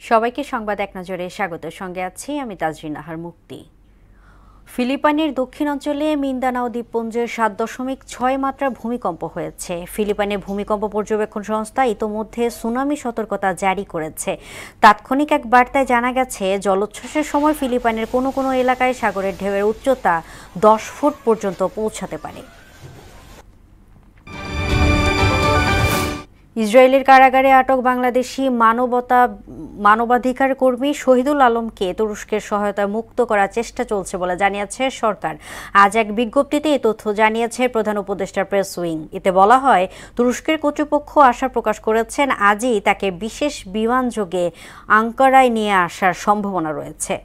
সবাইকে সংবাদ এক নজরে স্বাগত। সঙ্গে আছি আমি তাজরিন আহার মুক্তি। ফিলিপাইনের দক্ষিণাঞ্চলে মিন্দানাও দ্বীপপুঞ্জে ৭.৬ মাত্রার ভূমিকম্প হয়েছে। ফিলিপাইনের ভূমিকম্প পর্যবেক্ষণ সংস্থা ইতোমধ্যে সুনামি সতর্কতা জারি করেছে। তাৎক্ষণিক এক বার্তায় জানা গেছে, জলোচ্ছ্বাসের সময় ফিলিপাইনের কোনো কোনো এলাকায় সাগরের ঢেউয়ের উচ্চতা 10 ফুট পর্যন্ত পৌঁছাতে পারে। ইসরায়েলের কারাগারে আটক বাংলাদেশি মানবাধিকার কর্মী শহীদুল আলমকে তুরস্কের সহায়তায় মুক্ত করার চেষ্টা চলছে বলে জানিয়েছে সরকার। আজ এক বিজ্ঞপ্তিতে এই তথ্য জানিয়েছে প্রধান উপদেষ্টার প্রেস উইং। এতে বলা হয়, তুরস্কের কর্তৃপক্ষ আশা প্রকাশ করেছেন আজই তাকে বিশেষ বিমানযোগে আঙ্কারায় নিয়ে আসার সম্ভাবনা রয়েছে।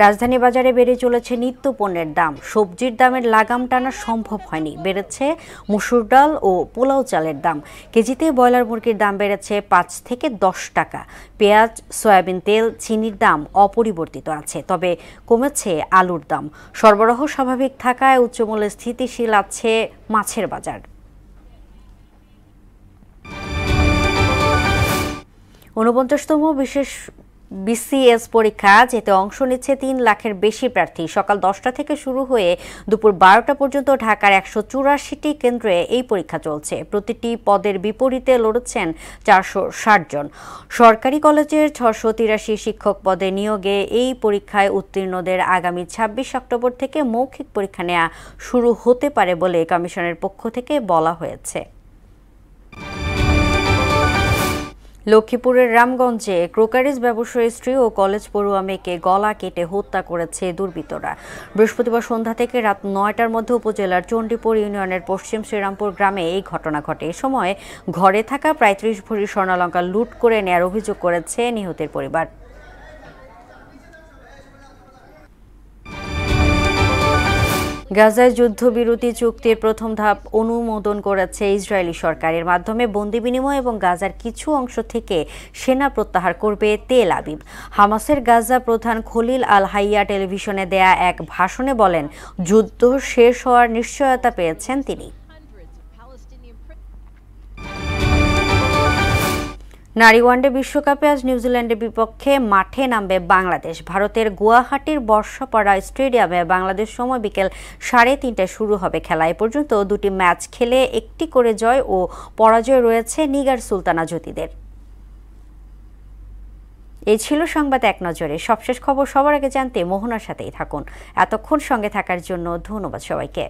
রাজধানী বাজারে বেড়ে চলেছে নিত্য পণ্যের দাম। সবজির দামের লাগাম টানা সম্ভব হয়নি। বেড়েছে মসুর ডাল ও পোলাও চালের দাম। কেজিতে ব্রয়লার মুরগির দাম বেড়েছে 5 থেকে 10 টাকা। পেঁয়াজ, সয়াবিন তেল, চিনির দাম অপরিবর্তিত আছে, তবে কমেছে আলুর দাম। সরবরাহ স্বাভাবিক থাকায় উচ্চমূল্যে স্থিতিশীল আছে মাছের বাজার। ৪৯তম বিশেষ বিসিএস পরীক্ষা, যেতে অংশ নিচ্ছে 3 লাখের বেশি প্রার্থী। সকাল 10টা থেকে শুরু হয়ে দুপুর 12টা পর্যন্ত ঢাকার 184টি কেন্দ্রে এই পরীক্ষা চলছে। প্রতিটি পদের বিপরীতে লড়ছেন 460 জন। সরকারি কলেজের 683 শিক্ষক পদে নিয়োগে এই পরীক্ষায় উত্তীর্ণদের আগামী 26 অক্টোবর থেকে মৌখিক পরীক্ষা নেওয়া শুরু হতে পারে বলে কমিশনের পক্ষ থেকে বলা হয়েছে। লক্ষ্মীপুরের রামগঞ্জে ক্রোকারিজ ব্যবসায়ীর স্ত্রী ও কলেজ পড়ুয়া মেয়েকে গলা কেটে হত্যা করেছে দুর্বৃত্তরা। বৃহস্পতিবার সন্ধ্যা থেকে রাত 9টার মধ্যে উপজেলার চণ্ডীপুর ইউনিয়নের পশ্চিম শ্রীরামপুর গ্রামে এই ঘটনা ঘটে। এ সময় ঘরে থাকা প্রায় 30 ভরি স্বর্ণালঙ্কা লুট করে নেয়ার অভিযোগ করেছে নিহতের পরিবার। গাজায় যুদ্ধবিরতি চুক্তির প্রথম ধাপ অনুমোদন করেছে ইসরায়েলি সরকার। এর মাধ্যমে বন্দি বিনিময় এবং গাজার কিছু অংশ থেকে সেনা প্রত্যাহার করবে তেল আবিব। হামাসের গাজা প্রধান খলিল আল হাইয়া টেলিভিশনে দেয়া এক ভাষণে বলেন, যুদ্ধ শেষ হওয়ার নিশ্চয়তা পেয়েছেন তিনি। নারী ওয়ানডে বিশ্বকাপে আজ নিউজিল্যান্ডের বিপক্ষে মাঠে নামবে বাংলাদেশ। ভারতের গুয়াহাটির বর্ষাপাড়া স্টেডিয়ামে বাংলাদেশ সময় বিকেল 3:30টায় শুরু হবে খেলা। এ পর্যন্ত 2টি ম্যাচ খেলে 1টি করে জয় ও পরাজয় রয়েছে নিগার সুলতানা জ্যোতিদের। এই ছিল সংবাদ এক নজরে। সবশেষ খবর সবার আগে জানতে মোহনার সাথেই থাকুন। এতক্ষণ সঙ্গে থাকার জন্য ধন্যবাদ সবাইকে।